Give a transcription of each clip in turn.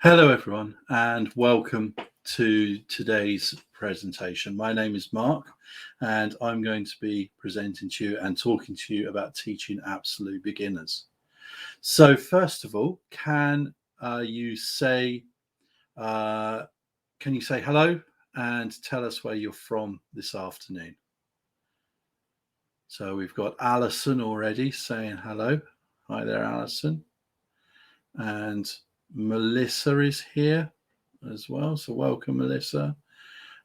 Hello, everyone, and welcome to today's presentation. My name is Mark, and I'm going to be presenting to you and talking to you about teaching absolute beginners. So, first of all, you say can you say hello and tell us where you're from this afternoon? So we've got Alison already saying hello. Hi there, Alison. And Melissa is here as well. So welcome, Melissa.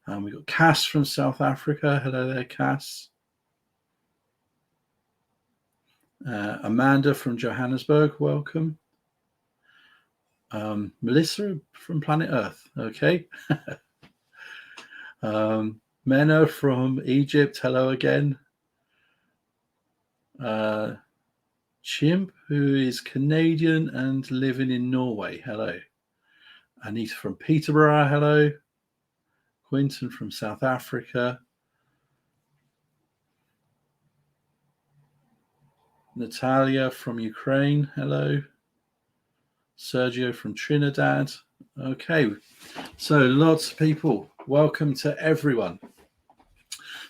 We've got Cass from South Africa. Hello there, Cass. Amanda from Johannesburg. Welcome. Melissa from Planet Earth. Okay. Mena from Egypt. Hello again. Chimp, who is Canadian and living in Norway. Hello. Anita from Peterborough. Hello. Quinton from South Africa. Natalia from Ukraine. Hello. Sergio from Trinidad. Okay. So lots of people. Welcome to everyone.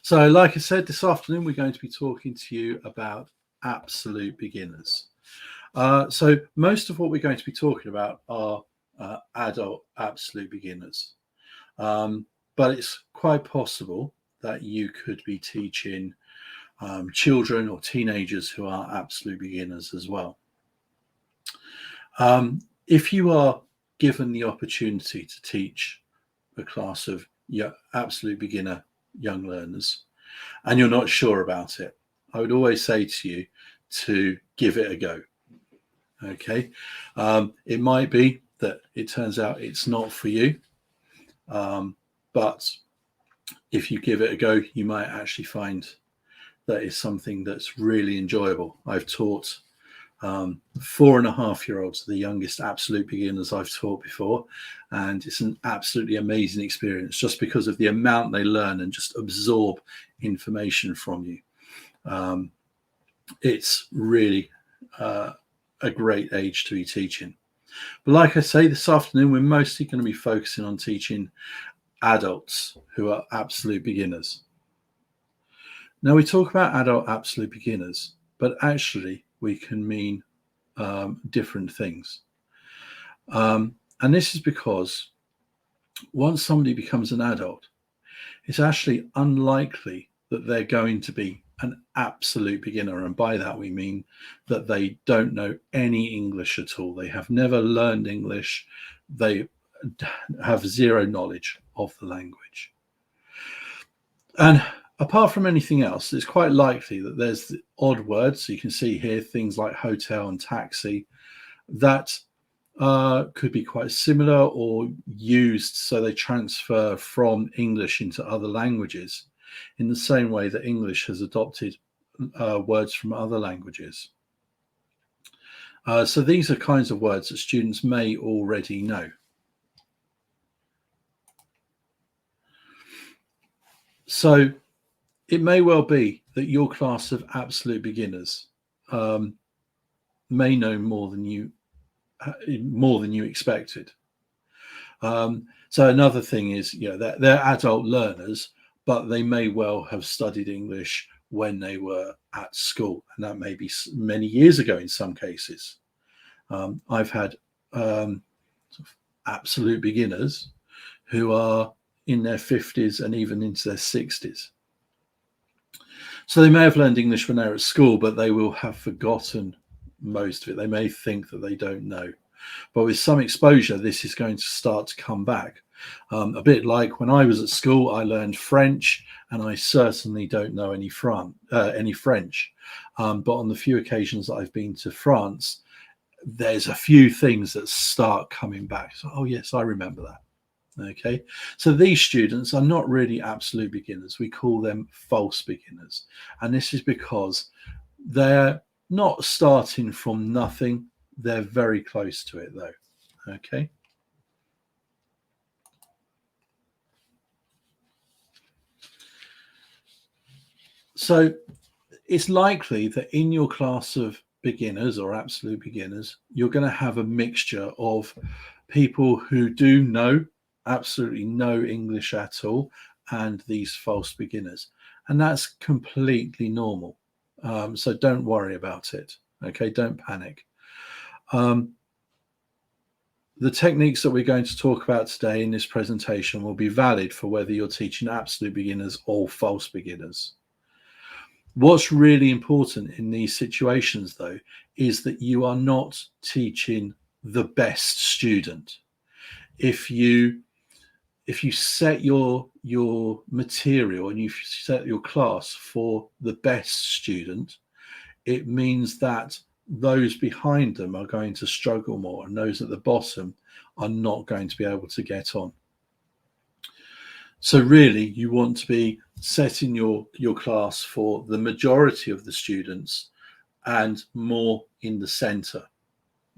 So like I said, this afternoon, we're going to be talking to you about absolute beginners. So most of what we're going to be talking about are adult absolute beginners. But it's quite possible that you could be teaching children or teenagers who are absolute beginners as well. If you are given the opportunity to teach a class of absolute beginner young learners and you're not sure about it, I would always say to you to give it a go. Okay. It might be that it turns out it's not for you. But if you give it a go, you might actually find that it's something that's really enjoyable. I've taught 4.5-year-olds, the youngest absolute beginners I've taught before, and it's an absolutely amazing experience just because of the amount they learn and just absorb information from you. It's really a great age to be teaching. But like I say, this afternoon, we're mostly going to be focusing on teaching adults who are absolute beginners. Now, we talk about adult absolute beginners, but actually we can mean different things. And this is because once somebody becomes an adult, it's actually unlikely that they're going to be an absolute beginner. And by that, we mean that they don't know any English at all. They have never learned English. They have zero knowledge of the language. And apart from anything else, it's quite likely that there's the odd words. So you can see here things like hotel and taxi that could be quite similar or used so they transfer from English into other languages in the same way that English has adopted words from other languages. So these are kinds of words that students may already know. So it may well be that your class of absolute beginners may know more than you expected. So another thing is, they're adult learners, but they may well have studied English when they were at school, and that may be many years ago in some cases. I've had sort of absolute beginners who are in their 50s and even into their 60s. So they may have learned English when they were at school, but they will have forgotten most of it. They may think that they don't know. But with some exposure, this is going to start to come back. A bit like when I was at school, I learned French, and I certainly don't know any French. But on the few occasions that I've been to France, there's a few things that start coming back. So, oh yes, I remember that. Okay, so these students are not really absolute beginners. We call them false beginners. And this is because they're not starting from nothing. They're very close to it, though. Okay. So it's likely that in your class of beginners or absolute beginners, you're going to have a mixture of people who do know absolutely no English at all, and these false beginners. And that's completely normal. So don't worry about it. Okay, don't panic. The techniques that we're going to talk about today in this presentation will be valid for whether you're teaching absolute beginners or false beginners. What's really important in these situations, though, is that you are not teaching the best student. If you set your material and you set your class for the best student, it means that those behind them are going to struggle more, and those at the bottom are not going to be able to get on. So really, you want to be setting your class for the majority of the students and more in the center.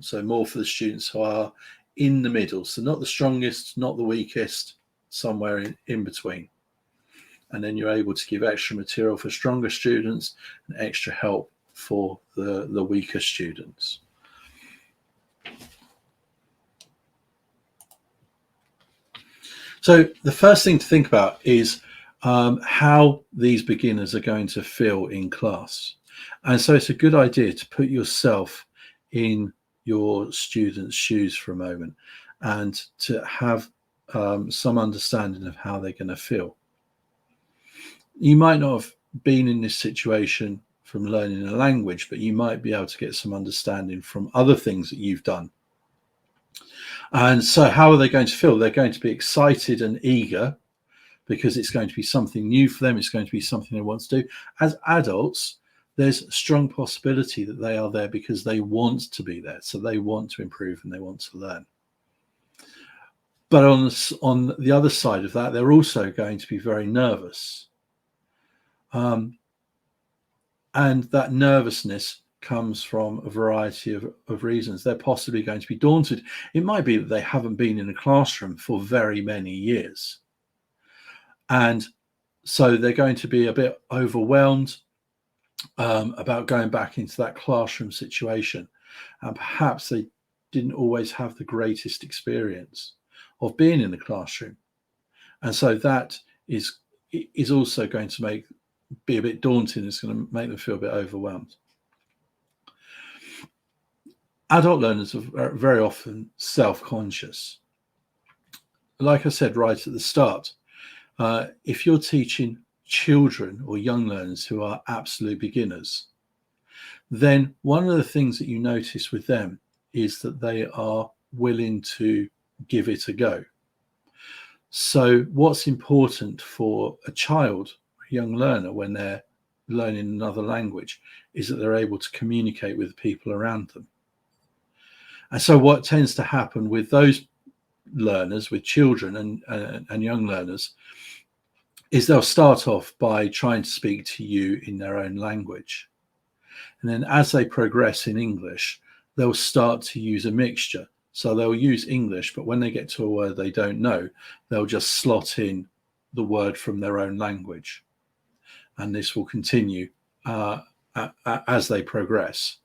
So more for the students who are in the middle. So not the strongest, not the weakest, somewhere in between. And then you're able to give extra material for stronger students and extra help for the weaker students. So the first thing to think about is how these beginners are going to feel in class. And so it's a good idea to put yourself in your students' shoes for a moment and to have some understanding of how they're going to feel. You might not have been in this situation from learning a language, but you might be able to get some understanding from other things that you've done. And so how are they going to feel? They're going to be excited and eager because it's going to be something new for them. It's going to be something they want to do. As adults, there's a strong possibility that they are there because they want to be there. So they want to improve and they want to learn. But on the other side of that, they're also going to be very nervous. And that nervousness comes from a variety of reasons. They're possibly going to be daunted. It might be that they haven't been in a classroom for very many years. And so they're going to be a bit overwhelmed about going back into that classroom situation. And perhaps they didn't always have the greatest experience of being in the classroom. And so that is also going to be a bit daunting. It's going to make them feel a bit overwhelmed. Adult learners are very often self-conscious. Like I said right at the start, if you're teaching children or young learners who are absolute beginners, then one of the things that you notice with them is that they are willing to give it a go. So what's important for a child, a young learner, when they're learning another language is that they're able to communicate with the people around them. And so what tends to happen with those learners, with children and young learners, is they'll start off by trying to speak to you in their own language. And then as they progress in English, they'll start to use a mixture. So they'll use English, but when they get to a word they don't know, they'll just slot in the word from their own language. And this will continue as they progress.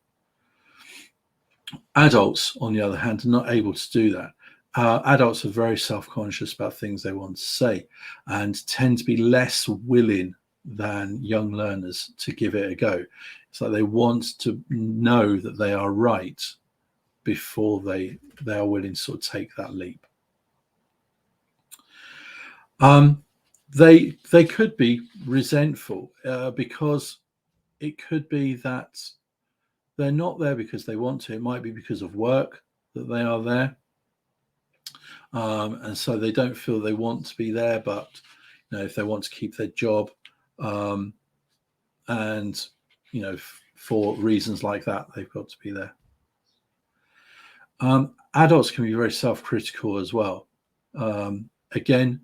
Adults, on the other hand, are not able to do that. Adults are very self-conscious about things they want to say and tend to be less willing than young learners to give it a go. It's like they want to know that they are right before they are willing to sort of take that leap. They could be resentful because it could be that they're not there because they want to. It might be because of work that they are there. And so they don't feel they want to be there, but if they want to keep their job and for reasons like that, they've got to be there. Adults can be very self-critical as well. Again,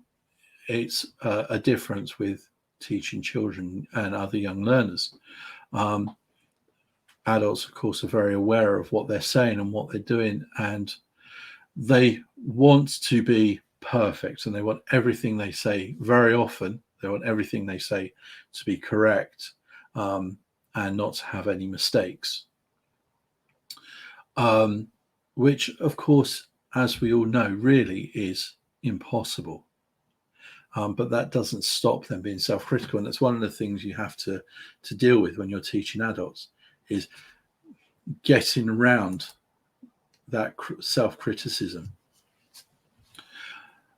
it's a difference with teaching children and other young learners. Adults, of course, are very aware of what they're saying and what they're doing, and they want to be perfect, and they want everything they say, very often, they want everything they say to be correct and not to have any mistakes. Which, of course, as we all know, really is impossible. But that doesn't stop them being self-critical, and that's one of the things you have to deal with when you're teaching adults, is getting around that self-criticism.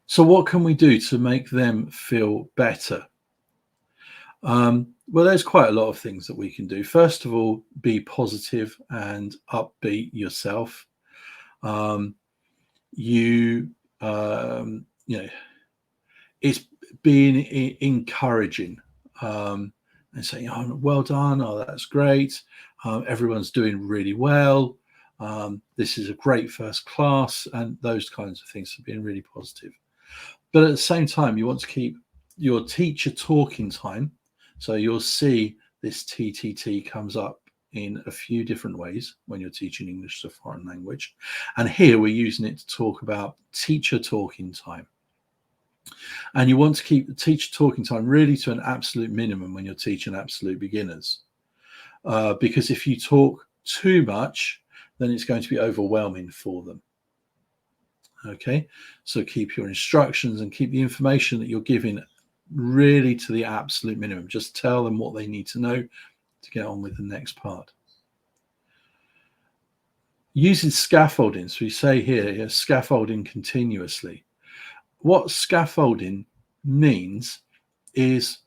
So what can we do to make them feel better? Well, there's quite a lot of things that we can do. First of all, be positive and upbeat yourself. You know, it's being encouraging, and saying, "Oh, well done! Oh, that's great! Everyone's doing really well. This is a great first class," and those kinds of things, are being really positive. But at the same time, you want to keep your teacher talking time. So you'll see this TTT comes up in a few different ways when you're teaching English as a foreign language. And here we're using it to talk about teacher talking time. And you want to keep the teacher talking time really to an absolute minimum when you're teaching absolute beginners. Because if you talk too much, then it's going to be overwhelming for them. Okay, so keep your instructions and keep the information that you're giving really to the absolute minimum. Just tell them what they need to know to get on with the next part. Using scaffolding, so we say here, scaffolding continuously. What scaffolding means is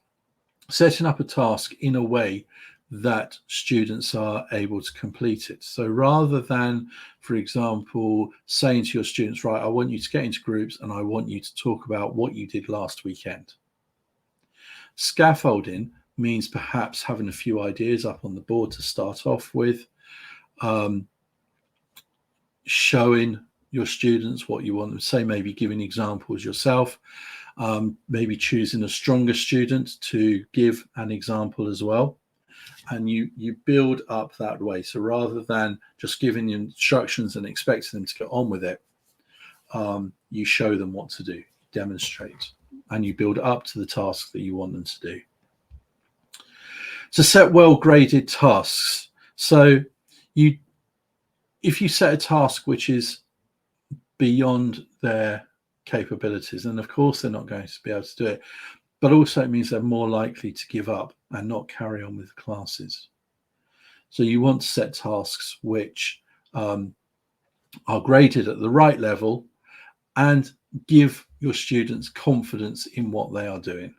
setting up a task in a way that students are able to complete it. So rather than, for example, saying to your students, right, I want you to get into groups and I want you to talk about what you did last weekend. Scaffolding means perhaps having a few ideas up on the board to start off with, showing your students what you want them to say, maybe giving examples yourself, maybe choosing a stronger student to give an example as well. And you build up that way. So rather than just giving the instructions and expecting them to get on with it, you show them what to do, demonstrate, and you build up to the task that you want them to do. So set well-graded tasks. So if you set a task which is beyond their capabilities, then of course they're not going to be able to do it. But also it means they're more likely to give up and not carry on with the classes. So you want to set tasks which are graded at the right level and give your students confidence in what they are doing.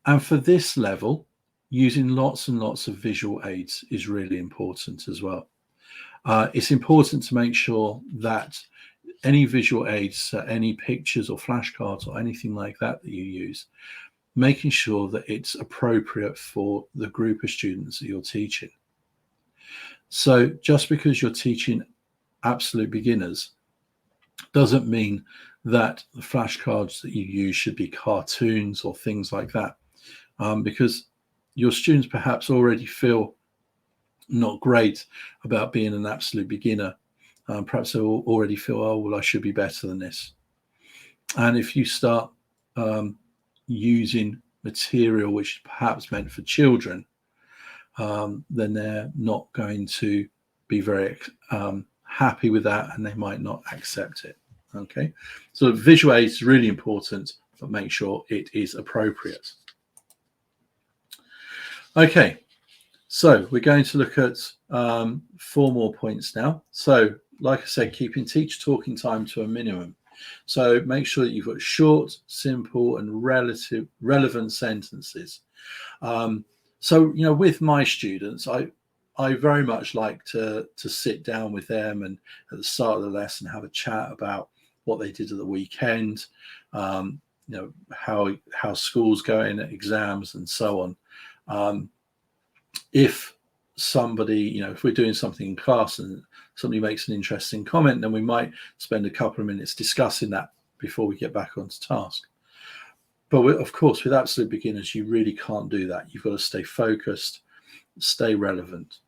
And for this level, using lots and lots of visual aids is really important as well. It's important to make sure that any visual aids, any pictures or flashcards or anything like that you use, making sure that it's appropriate for the group of students that you're teaching. So just because you're teaching absolute beginners doesn't mean that the flashcards that you use should be cartoons or things like that, because your students perhaps already feel not great about being an absolute beginner. Perhaps they already feel, oh, well, I should be better than this. And if you start using material which is perhaps meant for children, then they're not going to be very happy with that, and they might not accept it. Okay, so visual aids is really important, but make sure it is appropriate. Okay, so we're going to look at 4 more points now. So like I said, keeping teacher talking time to a minimum. So make sure that you've got short, simple, and relevant sentences. So, you know, with my students, I very much like to sit down with them and at the start of the lesson have a chat about what they did at the weekend, you know, how school's going, exams, and so on. If somebody, you know, if we're doing something in class and somebody makes an interesting comment, then we might spend a couple of minutes discussing that before we get back onto task. But of course, with absolute beginners, you really can't do that. You've got to stay focused, stay relevant.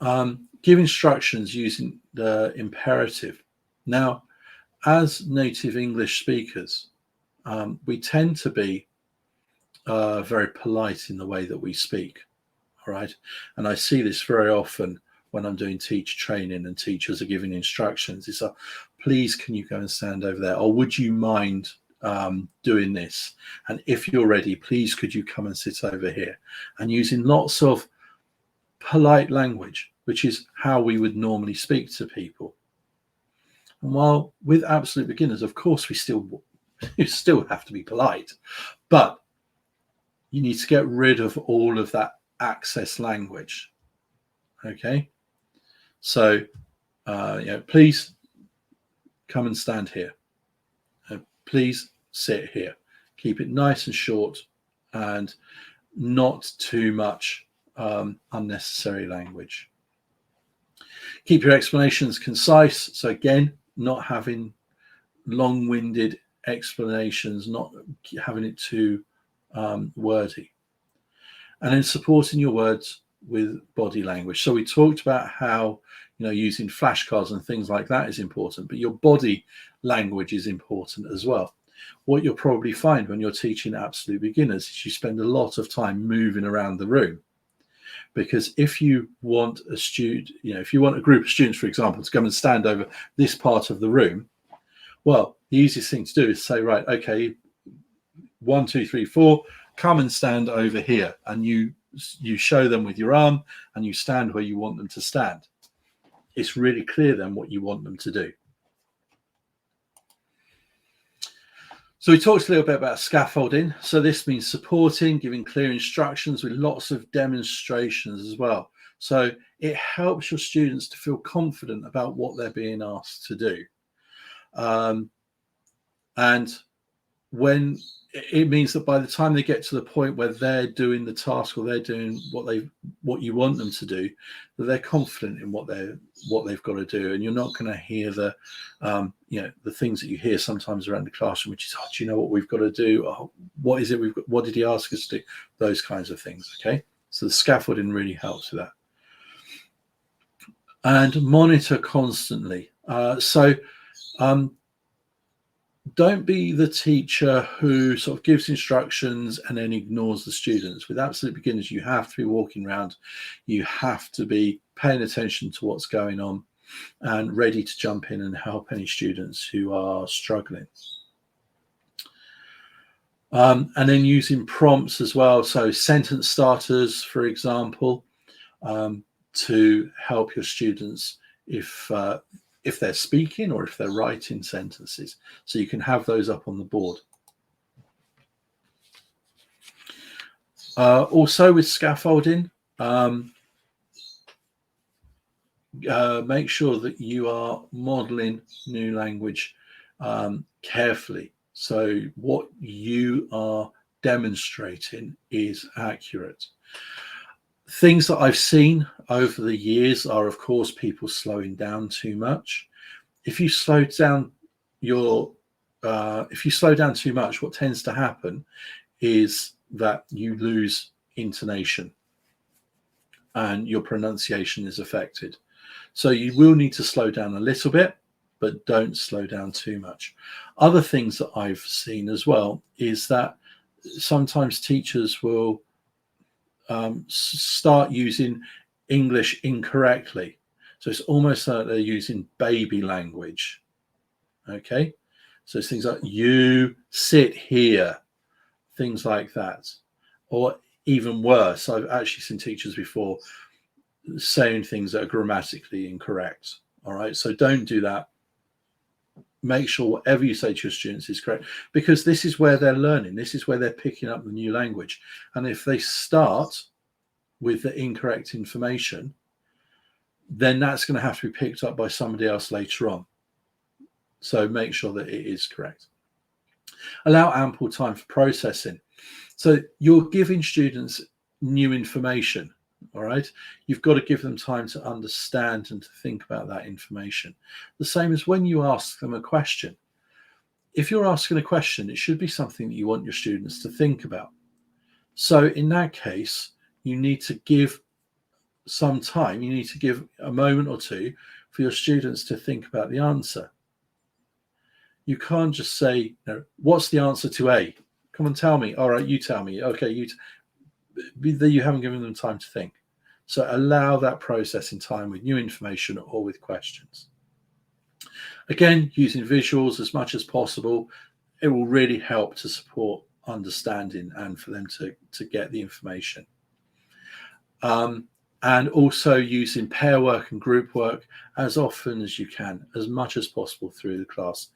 Give instructions using the imperative. Now, as native English speakers, we tend to be very polite in the way that we speak. All right. And I see this very often when I'm doing teacher training and teachers are giving instructions. It's please, can you go and stand over there? Or would you mind doing this? And if you're ready, please, could you come and sit over here? And using lots of polite language, which is how we would normally speak to people. And while with absolute beginners, of course, you still have to be polite, but you need to get rid of all of that access language. Okay, so please come and stand here. Please sit here. Keep it nice and short and not too much unnecessary language. Keep your explanations concise. So again, not having long-winded explanations, not having it too wordy. And then supporting your words with body language. So we talked about how using flashcards and things like that is important, but your body language is important as well. What you'll probably find when you're teaching absolute beginners is you spend a lot of time moving around the room, because if you want a student, if you want a group of students, for example, to come and stand over this part of the room, well, the easiest thing to do is say, right, okay, 1, 2, 3, 4, come and stand over here, and you show them with your arm and you stand where you want them to stand. It's really clear then what you want them to do. So we talked a little bit about scaffolding. So this means supporting, giving clear instructions with lots of demonstrations as well. So it helps your students to feel confident about what they're being asked to do. And when it means that by the time they get to the point where they're doing the task or they're doing what you want them to do, that they're confident in what they've got to do, and you're not going to hear the things that you hear sometimes around the classroom, which is, do you know what we've got to do? Oh, what is it we've got? What did he ask us to do? Those kinds of things. Okay, so the scaffolding really helps with that. And monitor constantly. Don't be the teacher who sort of gives instructions and then ignores the students. With absolute beginners, you have to be walking around. You have to be paying attention to what's going on and ready to jump in and help any students who are struggling. And then using prompts as well. So sentence starters, for example, to help your students if they're speaking or if they're writing sentences. So you can have those up on the board. Also with scaffolding, make sure that you are modeling new language carefully. So what you are demonstrating is accurate. Things that I've seen over the years are, of course, people slowing down too much. If you slow down too much, what tends to happen is that you lose intonation and your pronunciation is affected. So you will need to slow down a little bit, but don't slow down too much. Other things that I've seen as well is that sometimes teachers will start using English incorrectly. So it's almost like they're using baby language. Okay, so it's things like you sit here, things like that. Or even worse, I've actually seen teachers before saying things that are grammatically incorrect. All right, so don't do that. Make sure whatever you say to your students is correct, because this is where they're learning. This is where they're picking up the new language. And if they start with the incorrect information, then that's going to have to be picked up by somebody else later on. So make sure that it is correct. Allow ample time for processing. So you're giving students new information. All right, you've got to give them time to understand and to think about that information. The same as when you ask them a question. If you're asking a question, it should be something that you want your students to think about. So in that case, you need to give some time. You need to give a moment or two for your students to think about the answer. You can't just say, what's the answer to A? Come on, tell me. All right, you tell me. Okay, you haven't given them time to think. So allow that processing time with new information or with questions. Again, using visuals as much as possible, it will really help to support understanding and for them to get the information. And also using pair work and group work as often as you can, as much as possible through the class.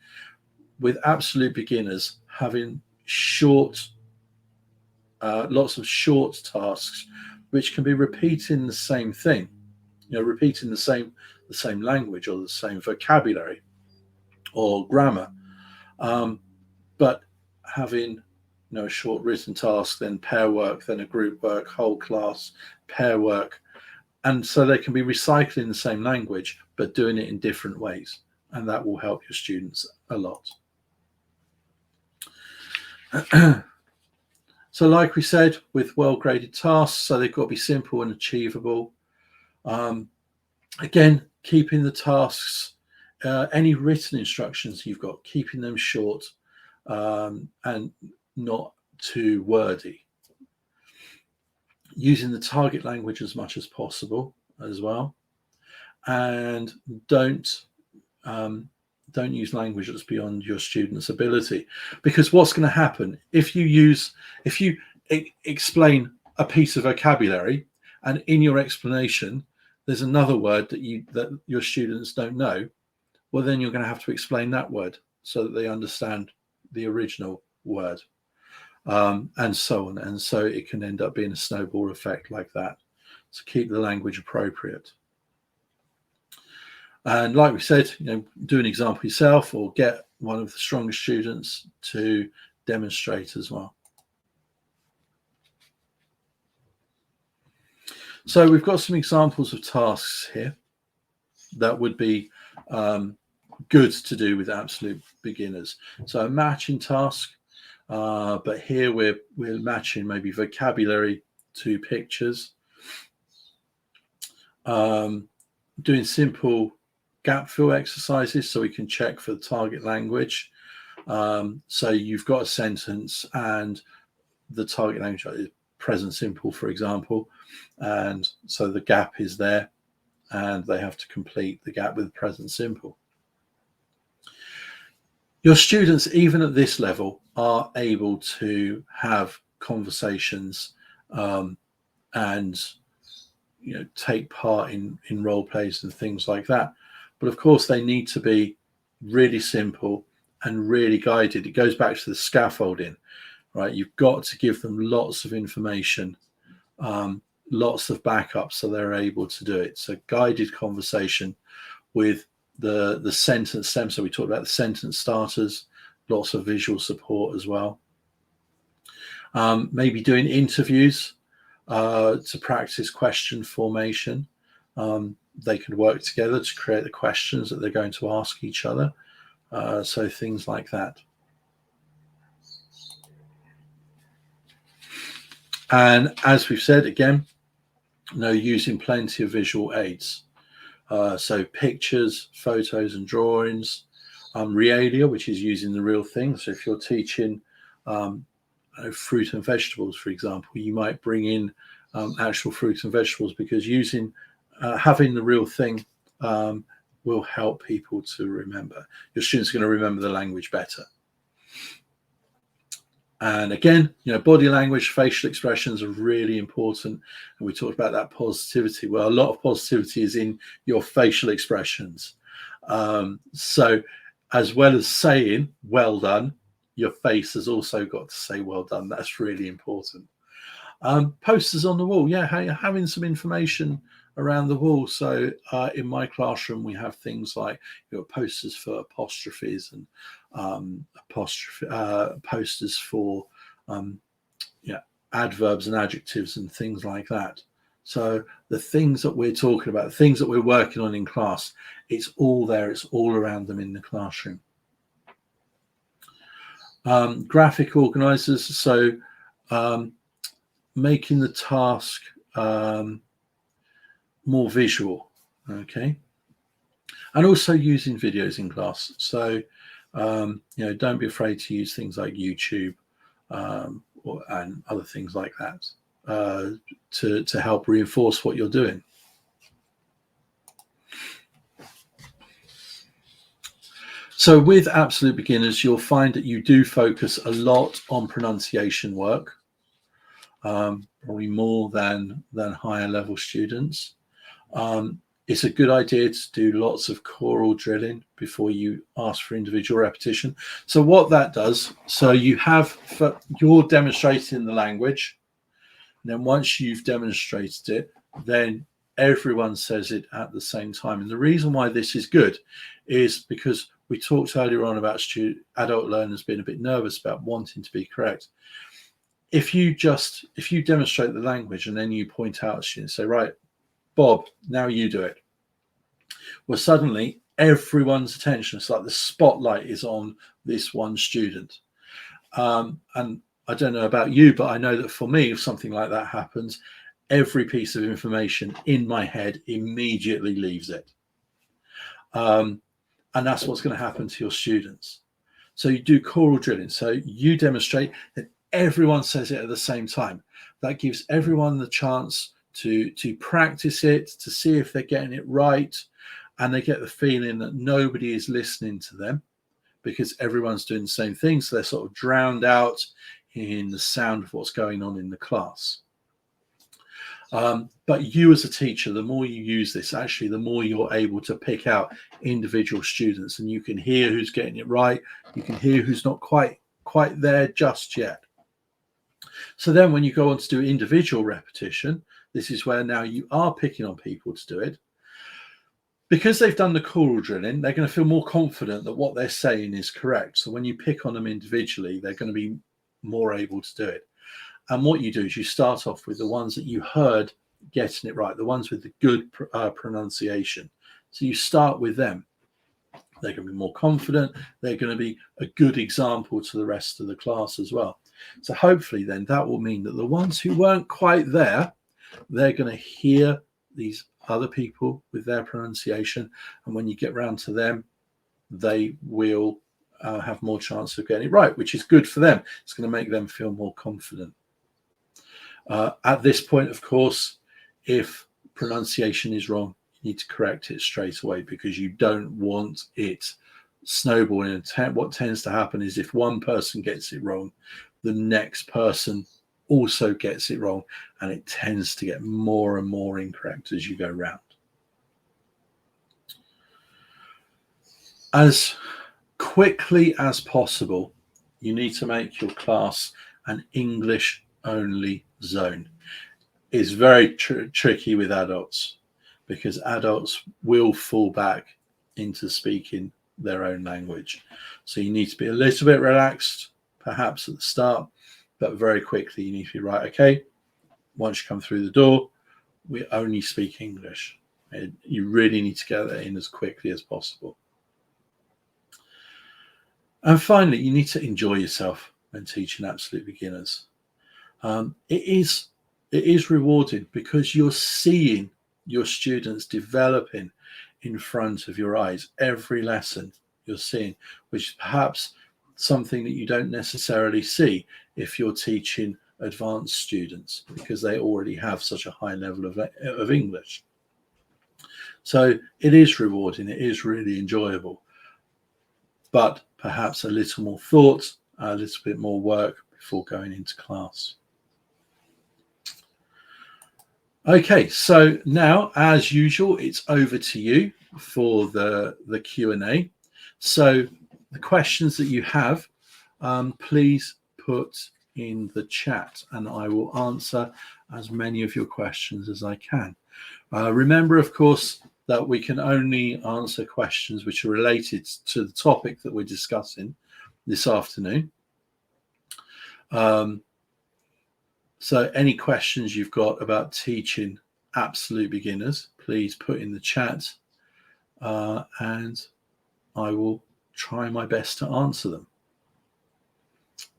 With absolute beginners, having lots of short tasks, which can be repeating the same thing, repeating the same language or the same vocabulary or grammar, but having a short written task, then pair work, then a group work, whole class, pair work. And so they can be recycling the same language, but doing it in different ways. And that will help your students a lot. So like we said, with well-graded tasks, so they've got to be simple and achievable. Again, keeping the tasks, any written instructions you've got, keeping them short and not too wordy. Using the target language as much as possible as well, and don't use language that's beyond your students' ability, because what's going to happen if you explain a piece of vocabulary and in your explanation there's another word that your students don't know, well, then you're going to have to explain that word so that they understand the original word. And so on. And so it can end up being a snowball effect like that. So keep the language appropriate. And like we said, do an example yourself or get one of the strongest students to demonstrate as well. So we've got some examples of tasks here that would be good to do with absolute beginners. So a matching task. But here we're matching maybe vocabulary to pictures, doing simple gap fill exercises so we can check for the target language. So you've got a sentence and the target language is present simple, for example, and so the gap is there and they have to complete the gap with present simple. Your students, even at this level, are able to have conversations and take part in role plays and things like that. But of course, they need to be really simple and really guided. It goes back to the scaffolding, right? You've got to give them lots of information, lots of backup so they're able to do it. So guided conversation with the sentence stem. So we talked about the sentence starters, lots of visual support as well. Maybe doing interviews to practice question formation. They could work together to create the questions that they're going to ask each other. So things like that. And as we've said, again, using plenty of visual aids. So pictures, photos and drawings, realia, which is using the real thing. So if you're teaching fruit and vegetables, for example, you might bring in actual fruit and vegetables, because having the real thing will help people to remember. Your students are going to remember the language better. And again, body language, facial expressions are really important. And we talked about that positivity. Well, a lot of positivity is in your facial expressions. So as well as saying, well done, your face has also got to say, well done. That's really important. Posters on the wall. Yeah, having some information around the wall. So in my classroom, we have things like posters for apostrophes and posters for adverbs and adjectives and things like that. So the things that we're talking about, the things that we're working on in class, it's all there. It's all around them in the classroom. Graphic organizers. So making the task more visual, okay, and also using videos in class. So don't be afraid to use things like YouTube and other things like that to help reinforce what you're doing. So with absolute beginners, you'll find that you do focus a lot on pronunciation work, probably more than higher level students. It's a good idea to do lots of choral drilling before you ask for individual repetition. So what that does, so you're demonstrating the language. And then once you've demonstrated it, then everyone says it at the same time. And the reason why this is good is because we talked earlier on about adult learners being a bit nervous about wanting to be correct. If you demonstrate the language and then you point out to students, say, right, Bob, now you do it. Well, suddenly everyone's attention, it's like the spotlight is on this one student. And I don't know about you, but I know that for me, if something like that happens, every piece of information in my head immediately leaves it. And that's what's going to happen to your students. So you do choral drilling. So you demonstrate that everyone says it at the same time. That gives everyone the chance to practice it, to see if they're getting it right. And they get the feeling that nobody is listening to them because everyone's doing the same thing. So they're sort of drowned out in the sound of what's going on in the class. But you as a teacher, the more you use this, actually, the more you're able to pick out individual students, and you can hear who's getting it right. You can hear who's not quite there just yet. So then when you go on to do individual repetition, this is where now you are picking on people to do it. Because they've done the choral drilling, they're going to feel more confident that what they're saying is correct. So when you pick on them individually, they're going to be more able to do it. And what you do is you start off with the ones that you heard getting it right, the ones with the good pronunciation. So you start with them. They're going to be more confident. They're going to be a good example to the rest of the class as well. So hopefully then that will mean that the ones who weren't quite there, they're going to hear these other people with their pronunciation. And when you get round to them, they will have more chance of getting it right, which is good for them. It's going to make them feel more confident. At this point, of course, if pronunciation is wrong, you need to correct it straight away because you don't want it snowballing. And what tends to happen is if one person gets it wrong, the next person also gets it wrong, and it tends to get more and more incorrect as you go round. As quickly as possible, you need to make your class an English only zone. It's very tricky with adults because adults will fall back into speaking their own language. So you need to be a little bit relaxed, perhaps at the start, but very quickly you need to be right. Okay, once you come through the door, we only speak English. And you really need to get that in as quickly as possible. And finally, you need to enjoy yourself when teaching absolute beginners. It is rewarding because you're seeing your students developing in front of your eyes. Every lesson you're seeing, which is perhaps something that you don't necessarily see if you're teaching advanced students because they already have such a high level of English. So it is rewarding. It is really enjoyable, but perhaps a little more thought, a little bit more work before going into class. Okay, so now, as usual, it's over to you for the Q&A. So the questions that you have, please put in the chat and I will answer as many of your questions as I can. Remember, of course, that we can only answer questions which are related to the topic that we're discussing this afternoon. So any questions you've got about teaching absolute beginners, please put in the chat and I will try my best to answer them.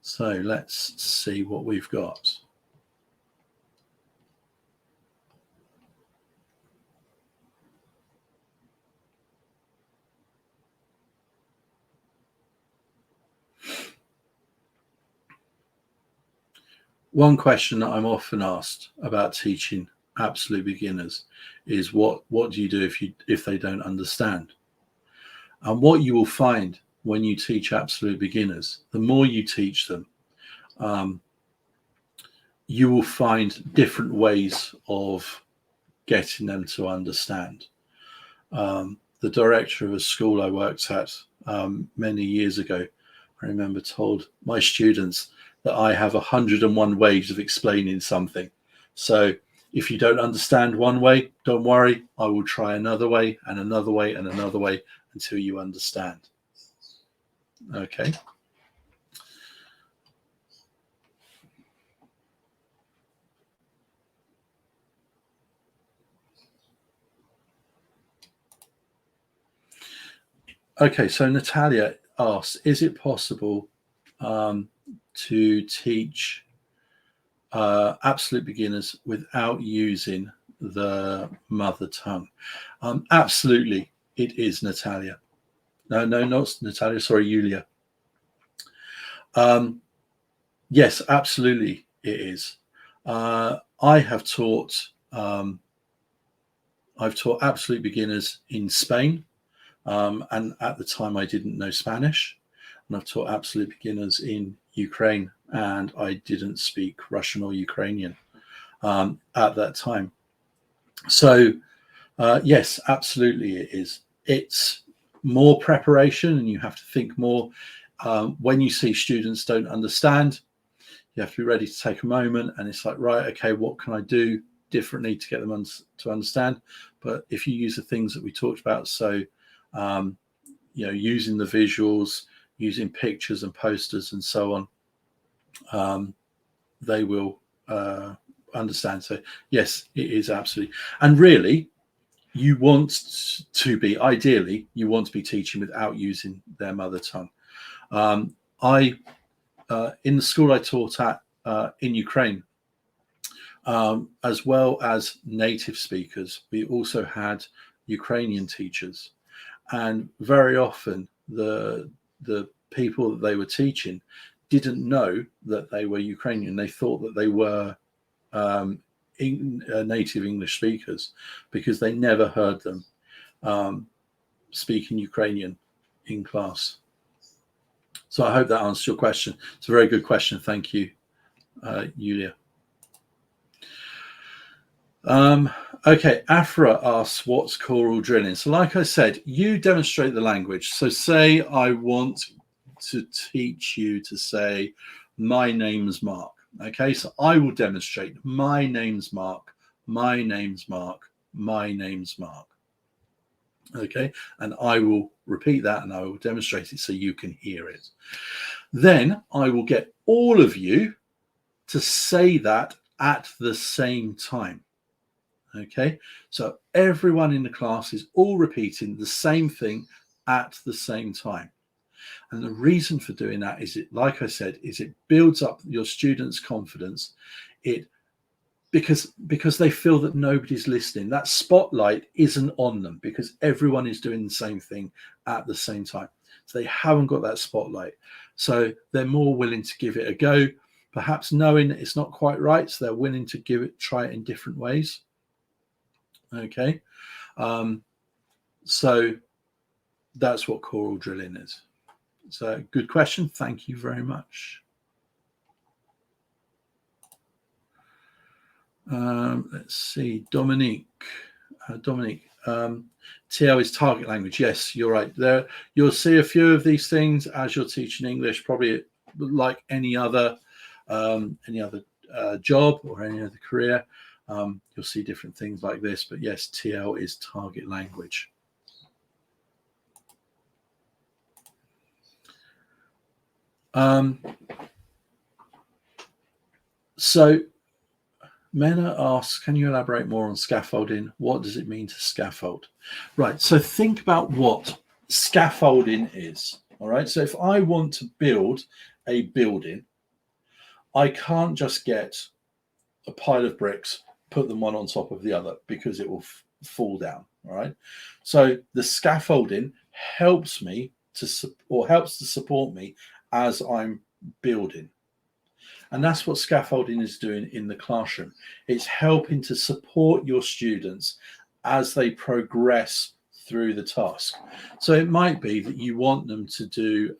So let's see what we've got. One question that I'm often asked about teaching absolute beginners is what do you do if they don't understand? And what you will find when you teach absolute beginners, the more you teach them, um, you will find different ways of getting them to understand. The director of a school I worked at many years ago, I remember, told my students that I have 101 ways of explaining something. So if you don't understand one way, don't worry. I will try another way and another way and another way until you understand. Okay. Okay, so Natalia asks, is it possible to teach absolute beginners without using the mother tongue? Absolutely, it is, Natalia. No, not Natalia. Sorry, Yulia. Yes, absolutely, it is. I have taught. I've taught absolute beginners in Spain, and at the time I didn't know Spanish, and I've taught absolute beginners in Ukraine, and I didn't speak Russian or Ukrainian at that time. So yes, absolutely, it is. It's more preparation, and you have to think more. When you see students don't understand, you have to be ready to take a moment, and it's like, right, okay, what can I do differently to get them to understand? But if you use the things that we talked about, so using the visuals, using pictures and posters and so on, they will understand. So yes, it is absolutely. And really, you want to be, ideally, you want to be teaching without using their mother tongue. I in the school I taught at in Ukraine, as well as native speakers, we also had Ukrainian teachers, and very often the people that they were teaching didn't know that they were Ukrainian. They thought that they were native English speakers because they never heard them speaking Ukrainian in class. So I hope that answers your question. It's a very good question. Thank you, Yulia. Okay, Afra asks, what's choral drilling? So like I said, you demonstrate the language. So say I want to teach you to say, my name's Mark. Okay, so I will demonstrate, my name's Mark, my name's Mark, my name's Mark. Okay, and I will repeat that and I will demonstrate it so you can hear it. Then I will get all of you to say that at the same time. Okay, so everyone in the class is all repeating the same thing at the same time. And the reason for doing that is, it, like I said, is it builds up your students' confidence. Because they feel that nobody's listening. That spotlight isn't on them because everyone is doing the same thing at the same time. So they haven't got that spotlight. So they're more willing to give it a go, perhaps knowing that it's not quite right. So they're willing to try it in different ways. Okay. So that's what choral drilling is. So good question. Thank you very much. Let's see, Dominique. TL is target language. Yes, you're right. There, you'll see a few of these things as you're teaching English. Probably like any other job or any other career, you'll see different things like this. But yes, TL is target language. So Mena asks, can you elaborate more on scaffolding? What does it mean to scaffold? Right, so think about what scaffolding is. All right, so if I want to build a building, I can't just get a pile of bricks, put them one on top of the other because it will fall down. All right, so the scaffolding helps me helps to support me as I'm building. And that's what scaffolding is doing in the classroom. It's helping to support your students as they progress through the task. So it might be that you want them to do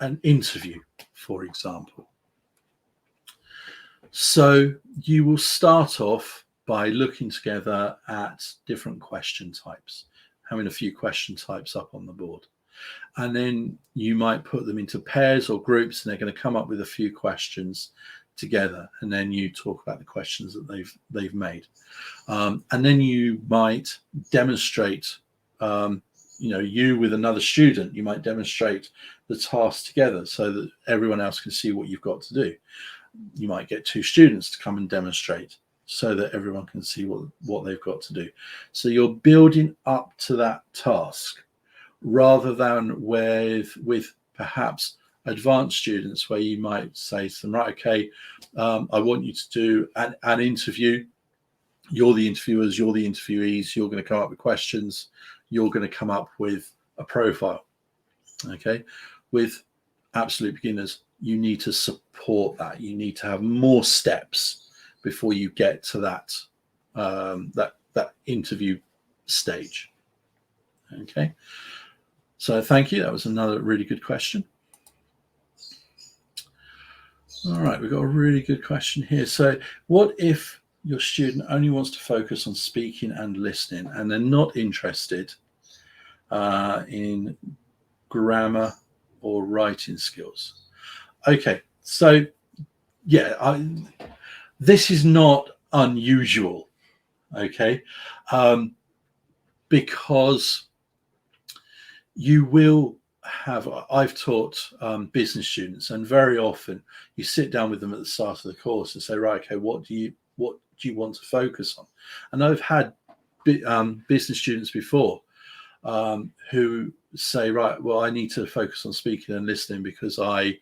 an interview, for example. So you will start off by looking together at different question types, having a few question types up on the board. And then you might put them into pairs or groups, and they're going to come up with a few questions together. And then you talk about the questions that they've made. And then you might demonstrate, you with another student, you might demonstrate the task together so that everyone else can see what you've got to do. You might get two students to come and demonstrate so that everyone can see what they've got to do. So you're building up to that task, rather than with perhaps advanced students where you might say to them, right, okay, I want you to do an interview. You're the interviewers, you're the interviewees, you're going to come up with questions, you're going to come up with a profile. Okay. With absolute beginners, you need to support that. You need to have more steps before you get to that interview stage. Okay. So thank you. That was another really good question. All right, we've got a really good question here. So what if your student only wants to focus on speaking and listening, and they're not interested in grammar or writing skills? Okay, so yeah, this is not unusual, okay, because you will have, I've taught business students, and very often you sit down with them at the start of the course and say, right, okay, what do you want to focus on? And I've had business students before who say, right, well, I need to focus on speaking and listening because I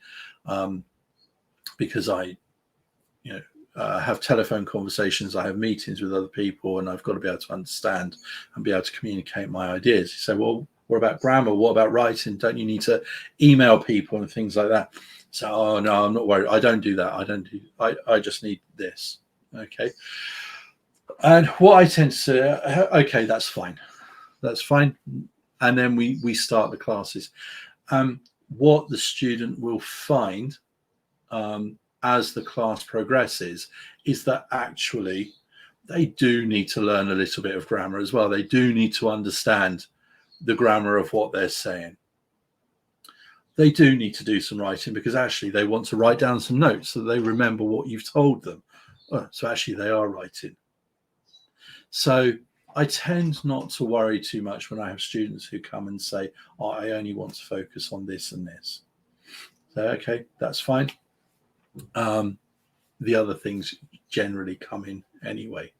have telephone conversations, I have meetings with other people, and I've got to be able to understand and be able to communicate my ideas. You say, well, what about grammar? What about writing? Don't you need to email people and things like that? So, oh no, I'm not worried. I don't do that. I just need this. Okay. And what I tend to say, okay, that's fine. That's fine. And then we start the classes. What the student will find as the class progresses is that actually they do need to learn a little bit of grammar as well. They do need to understand the grammar of what they're saying. They do need to do some writing because actually they want to write down some notes so they remember what you've told them. So actually they are writing. So I tend not to worry too much when I have students who come and say, oh, I only want to focus on this and this. So, okay, that's fine. The other things generally come in anyway.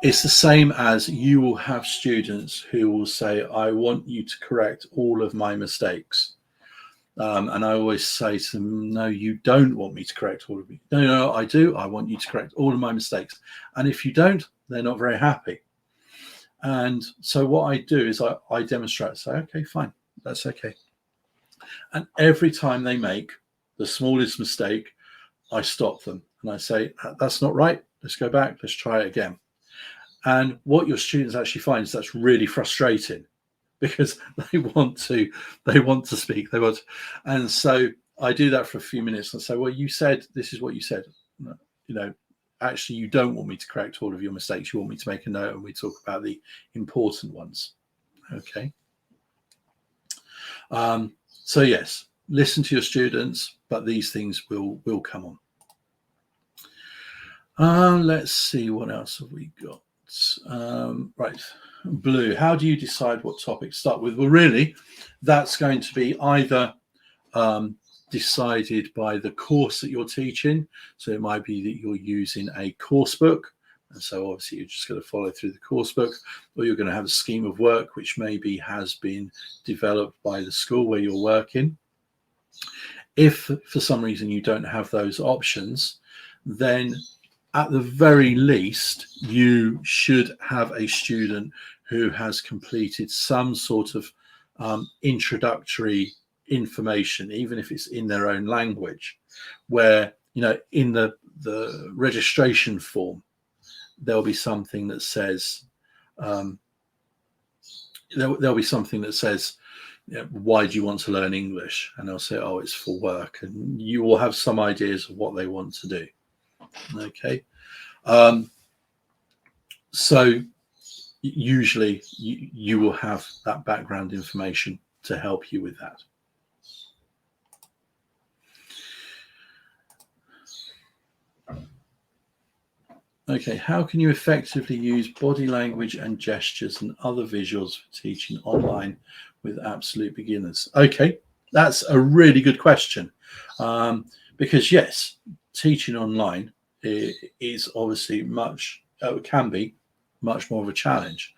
It's the same as you will have students who will say, I want you to correct all of my mistakes. And I always say to them, no, you don't want me to correct all of you. No, I do. I want you to correct all of my mistakes. And if you don't, they're not very happy. And so what I do is I demonstrate, say, okay, fine, that's okay. And every time they make the smallest mistake, I stop them and I say, that's not right. Let's go back. Let's try it again. And what your students actually find is that's really frustrating because they want to speak. And so I do that for a few minutes and say, well, you said, this is what you said. Actually, you don't want me to correct all of your mistakes. You want me to make a note and we talk about the important ones. Okay. So yes, listen to your students, but these things will come on. Let's see, what else have we got? Right, Blue, how do you decide what topic to start with? Well, really, that's going to be either decided by the course that you're teaching. So it might be that you're using a course book, and so obviously you're just going to follow through the course book, or you're going to have a scheme of work which maybe has been developed by the school where you're working. If for some reason you don't have those options, then at the very least, you should have a student who has completed some sort of introductory information, even if it's in their own language, where, you know, in the registration form, there'll be something that says, there'll be something that says, you know, why do you want to learn English? And they'll say, oh, it's for work. And you will have some ideas of what they want to do. Okay. So usually you will have that background information to help you with that. Okay, how can you effectively use body language and gestures and other visuals for teaching online with absolute beginners? Okay, that's a really good question, because yes, teaching online is obviously can be much more of a challenge.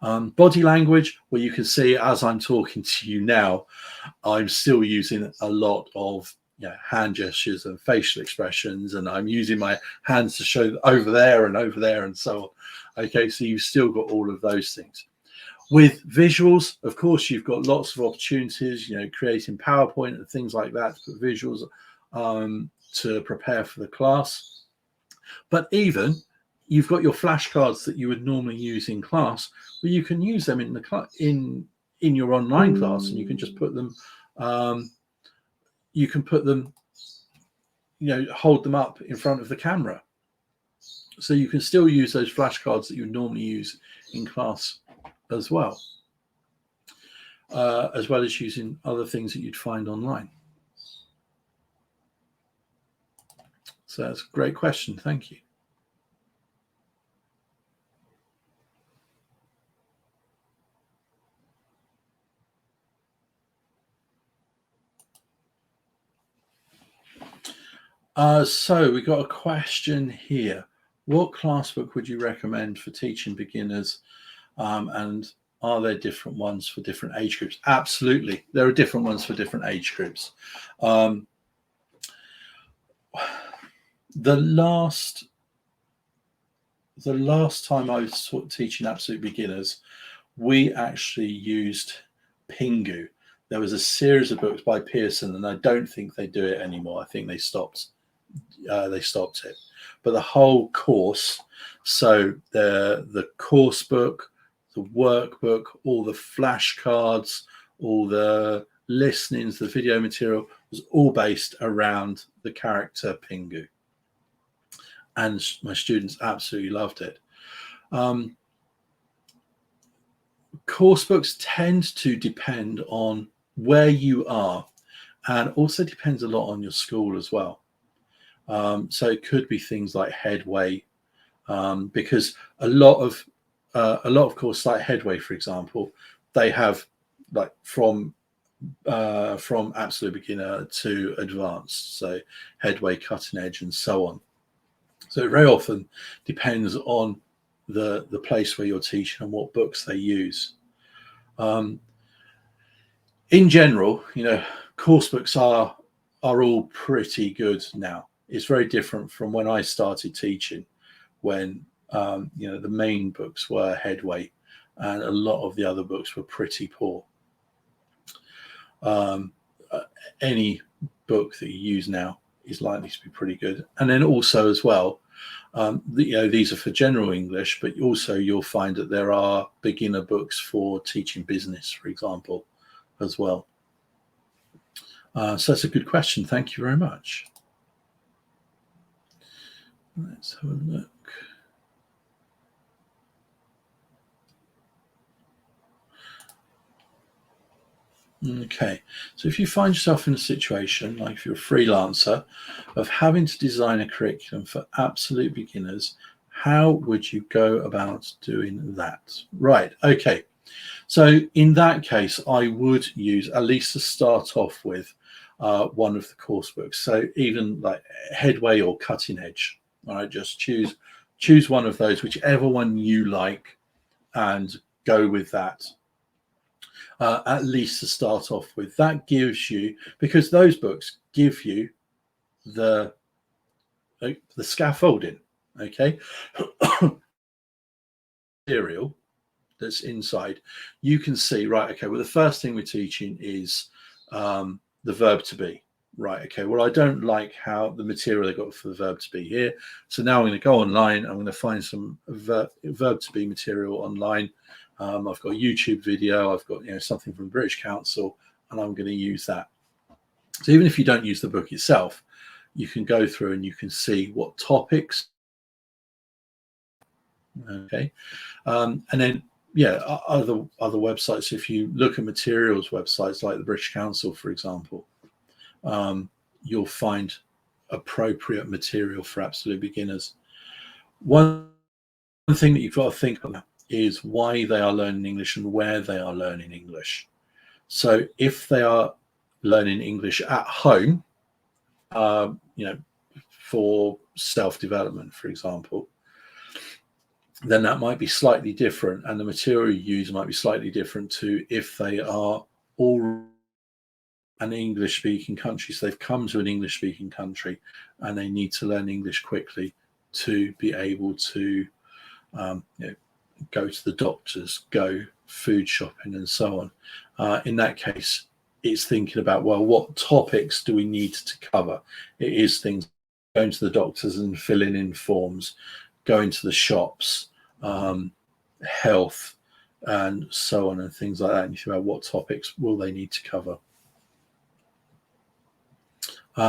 Body language, well, you can see as I'm talking to you now, I'm still using a lot of, you know, hand gestures and facial expressions, and I'm using my hands to show over there and so on. Okay, so you've still got all of those things. With visuals, of course, you've got lots of opportunities, you know, creating PowerPoint and things like that to put visuals to prepare for the class. But even you've got your flashcards that you would normally use in class, but you can use them in the in your online class, and you can just put them. You can put them, you know, hold them up in front of the camera. So you can still use those flashcards that you normally use in class as well as using other things that you'd find online. So that's a great question. Thank you. So we got a question here. What class book would you recommend for teaching beginners? And are there different ones for different age groups? Absolutely. There are different ones for different age groups. The last time I was teaching absolute beginners, we actually used Pingu. There was a series of books by Pearson, and I don't think they do it anymore. I think they stopped it. But the whole course, so the course book, the workbook, all the flashcards, all the listenings, the video material was all based around the character Pingu. And my students absolutely loved it. Course books tend to depend on where you are, and also depends a lot on your school as well. So it could be things like Headway, because a lot of courses like Headway, for example, they have like from absolute beginner to advanced, so Headway, Cutting Edge, and so on. So it very often depends on the place where you're teaching and what books they use. In general, you know, course books are all pretty good now. It's very different from when I started teaching, when you know, the main books were Headway, and a lot of the other books were pretty poor. Any book that you use now is likely to be pretty good. And then also as well, you know, these are for general English, but also you'll find that there are beginner books for teaching business, for example, as well. So that's a good question. Thank you very much. Let's have a look. Okay, so if you find yourself in a situation, like if you're a freelancer, of having to design a curriculum for absolute beginners, how would you go about doing that? Right, okay. So in that case, I would use, at least to start off with, one of the course books. So even like Headway or Cutting Edge. All right, just choose one of those, whichever one you like, and go with that. At least to start off with. That gives you, because those books give you the scaffolding, okay, material that's inside. You can see, right, okay, well, the first thing we're teaching is the verb to be. Right, okay, well, I don't like how the material they got for the verb to be here. So now I'm going to go online. I'm going to find some verb to be material online. I've got a YouTube video. I've got something from the British Council, and I'm going to use that. So even if you don't use the book itself, you can go through and you can see what topics. Okay, and then other websites. If you look at materials websites like the British Council, for example, you'll find appropriate material for absolute beginners. One thing that you've got to think about is why they are learning English and where they are learning English. So if they are learning English at home, for self-development, for example, then that might be slightly different, and the material you use might be slightly different to if they are all an English-speaking country. So they've come to an English-speaking country and they need to learn English quickly to be able to go to the doctors, go food shopping, and so on. In that case, it's thinking about, well, what topics do we need to cover? It is things going to the doctors and filling in forms, going to the shops, health, and so on, and things like that. And you think about what topics will they need to cover.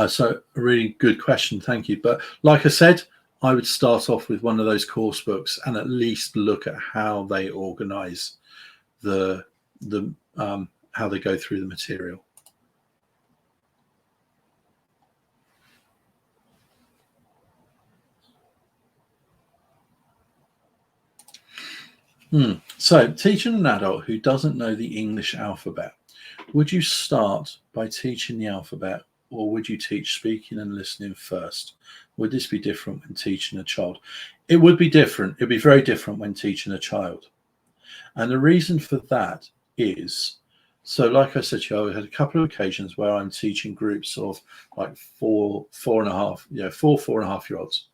So a really good question, thank you. But like I said, I would start off with one of those course books and at least look at how they organize how they go through the material. So teaching an adult who doesn't know the English alphabet, would you start by teaching the alphabet, or would you teach speaking and listening first? Would this be different when teaching a child? It would be different. It'd be very different when teaching a child. And the reason for that is, so like I said to you, I had a couple of occasions where I'm teaching groups of like four and a half year olds.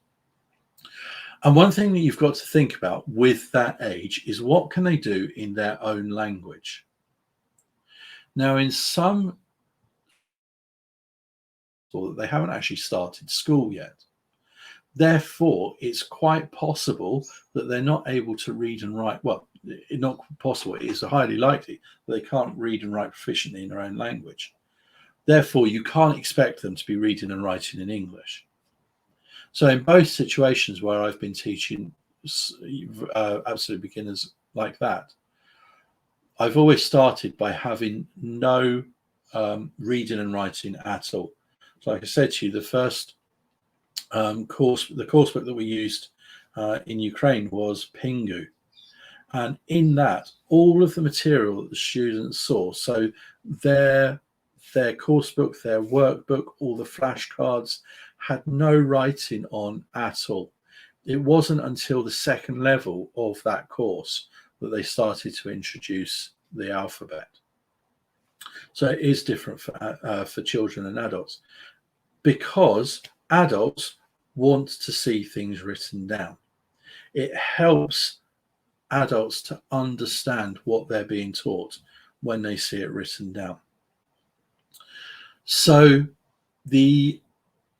And one thing that you've got to think about with that age is what can they do in their own language? Now, in some, they haven't actually started school yet. Therefore, it's quite possible that they're not able to read and write. Well, it's not possible. It is highly likely that they can't read and write proficiently in their own language. Therefore, you can't expect them to be reading and writing in English. So in both situations where I've been teaching absolute beginners like that, I've always started by having no reading and writing at all. So like I said to you, the first the course book that we used in Ukraine was Pingu. And in that, all of the material that the students saw, so their course book, their workbook, all the flashcards, had no writing on at all. It wasn't until the second level of that course that they started to introduce the alphabet. So it is different for children and adults, because adults want to see things written down. It helps adults to understand what they're being taught when they see it written down. So the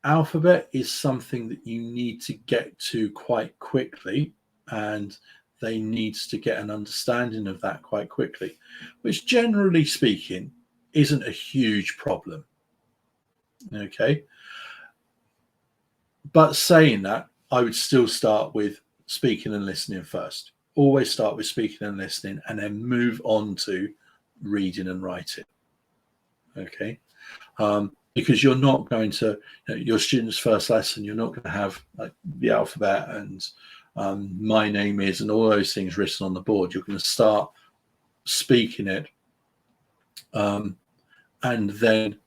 alphabet is something that you need to get to quite quickly, and they need to get an understanding of that quite quickly, which generally speaking isn't a huge problem. Okay. But saying that, I would still start with speaking and listening first. Always start with speaking and listening, and then move on to reading and writing. Okay. Because you're not going to, your student's first lesson, you're not going to have like the alphabet and my name is and all those things written on the board. You're going to start speaking it, and then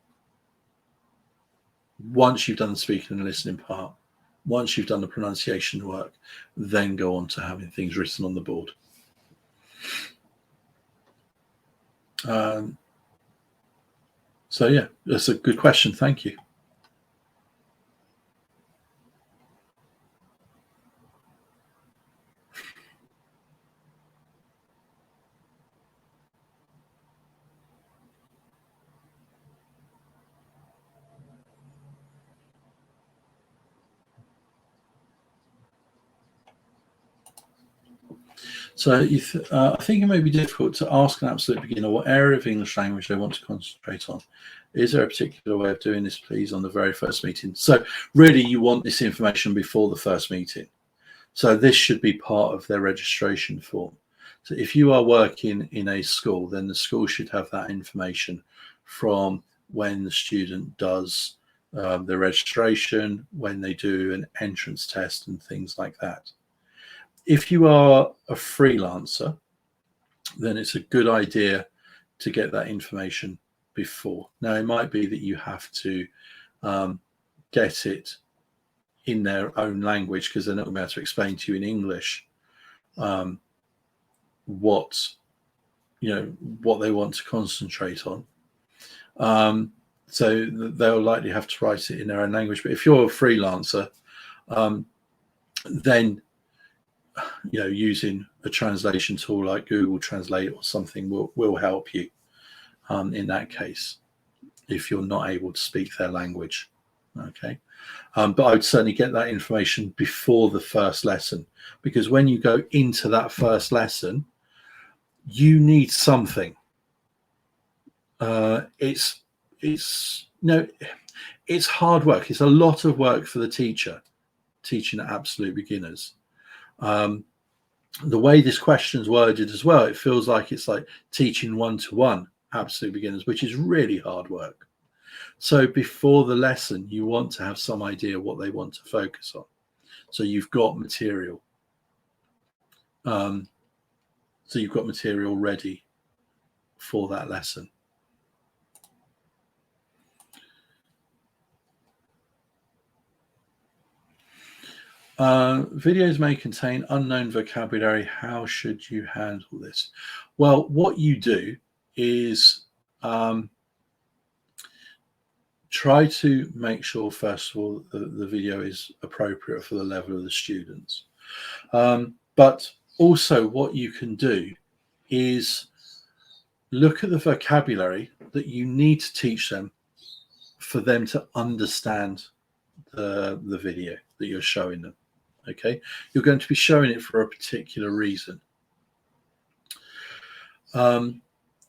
once you've done the speaking and listening part, once you've done the pronunciation work, then go on to having things written on the board. So yeah, that's a good question. Thank you. So I think it may be difficult to ask an absolute beginner what area of English language they want to concentrate on. Is there a particular way of doing this, please, on the very first meeting? So really, you want this information before the first meeting. So this should be part of their registration form. So if you are working in a school, then the school should have that information from when the student does the registration, when they do an entrance test and things like that. If you are a freelancer, then it's a good idea to get that information before. Now, it might be that you have to get it in their own language because they're not going to be able to explain to you in English what they want to concentrate on. So they'll likely have to write it in their own language. But if you're a freelancer, then using a translation tool like Google Translate or something will help you in that case if you're not able to speak their language. Okay. But I would certainly get that information before the first lesson, because when you go into that first lesson, you need something. It's hard work. It's a lot of work for the teacher teaching at absolute beginners. The way this question's worded as well, it feels like it's like teaching one-to-one absolute beginners, which is really hard work. So before the lesson, you want to have some idea what they want to focus on. So you've got material. So you've got material ready for that lesson. Videos may contain unknown vocabulary. How should you handle this? Well, what you do is try to make sure, first of all, the video is appropriate for the level of the students. But also what you can do is look at the vocabulary that you need to teach them for them to understand the video that you're showing them. Okay, you're going to be showing it for a particular reason.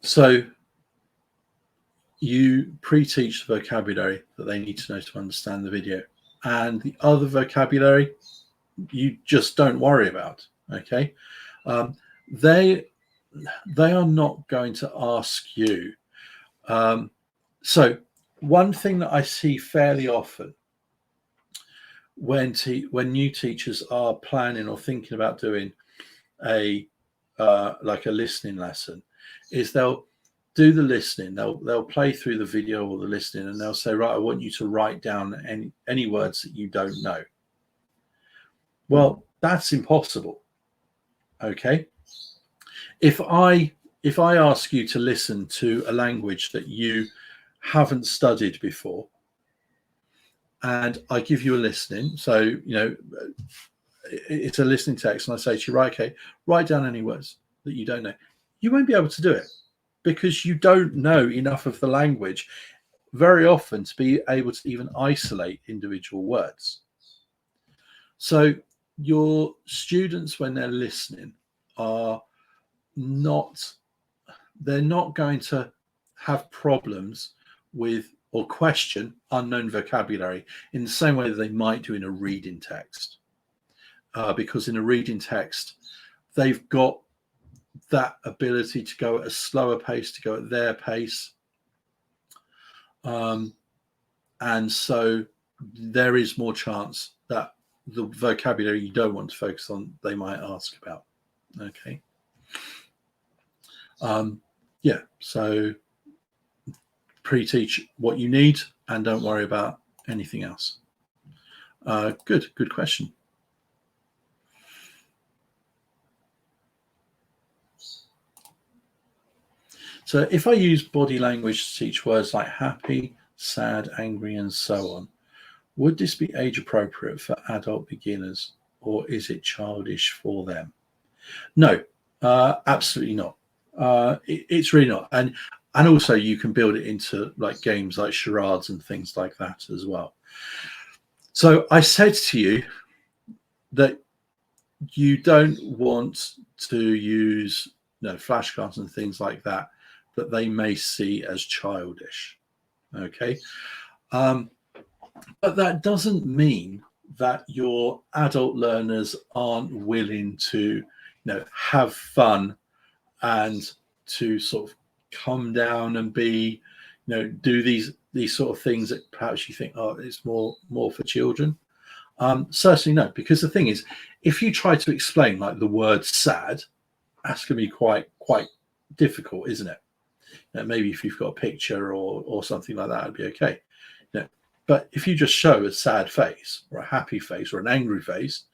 So you pre-teach the vocabulary that they need to know to understand the video, and the other vocabulary you just don't worry about. Okay, they are not going to ask you. So one thing that I see fairly often when new teachers are planning or thinking about doing a like a listening lesson is they'll do the listening, they'll play through the video or the listening, and they'll say, right, I want you to write down any words that you don't know. Well, that's impossible. Okay, if I ask you to listen to a language that you haven't studied before, and I give you a listening, so it's a listening text, and I say to you, right, okay, write down any words that you don't know. You won't be able to do it because you don't know enough of the language very often to be able to even isolate individual words. So your students, when they're listening, they're not going to have problems with or question unknown vocabulary in the same way that they might do in a reading text. Because in a reading text, they've got that ability to go at a slower pace, to go at their pace. And so there is more chance that the vocabulary you don't want to focus on, they might ask about. Okay. Yeah, so pre-teach what you need and don't worry about anything else. Good question. So if I use body language to teach words like happy, sad, angry, and so on, would this be age appropriate for adult beginners, or is it childish for them? No, absolutely not. It's really not. And also you can build it into like games like charades and things like that as well. So I said to you that you don't want to use flashcards and things like that they may see as childish. Okay. But that doesn't mean that your adult learners aren't willing to have fun and to sort of come down and be do these sort of things that perhaps you think, oh, it's more for children. Certainly no, because the thing is, if you try to explain like the word sad, that's going to be quite difficult, isn't it? Maybe if you've got a picture or something like that, it'd be okay. But if you just show a sad face or a happy face or an angry face,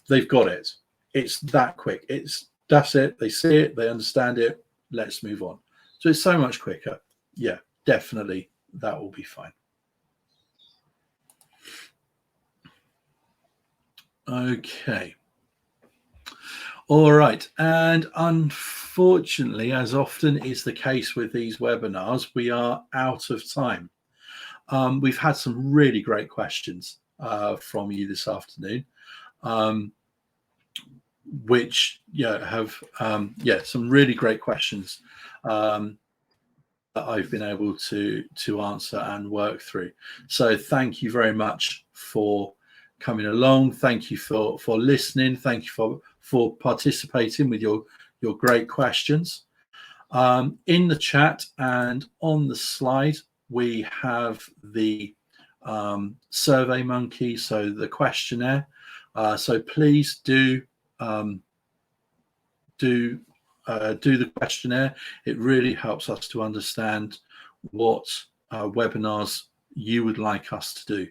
they've got it. It's that quick. That's it. They see it. They understand it. Let's move on. So it's so much quicker. Yeah, definitely. That will be fine. Okay. All right. And unfortunately, as often is the case with these webinars, we are out of time. We've had some really great questions from you this afternoon, which have some really great questions that I've been able to answer and work through. So thank you very much for coming along. Thank you for listening. Thank you for participating with your great questions. In the chat and on the slide, we have the Survey Monkey, so the questionnaire. So please do the questionnaire. It really helps us to understand what webinars you would like us to do.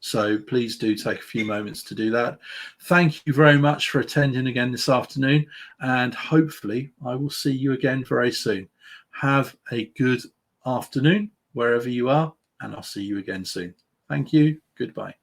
So please do take a few moments to do that. Thank you very much for attending again this afternoon, and hopefully I will see you again very soon. Have a good afternoon wherever you are, and I'll see you again soon. Thank you. Goodbye.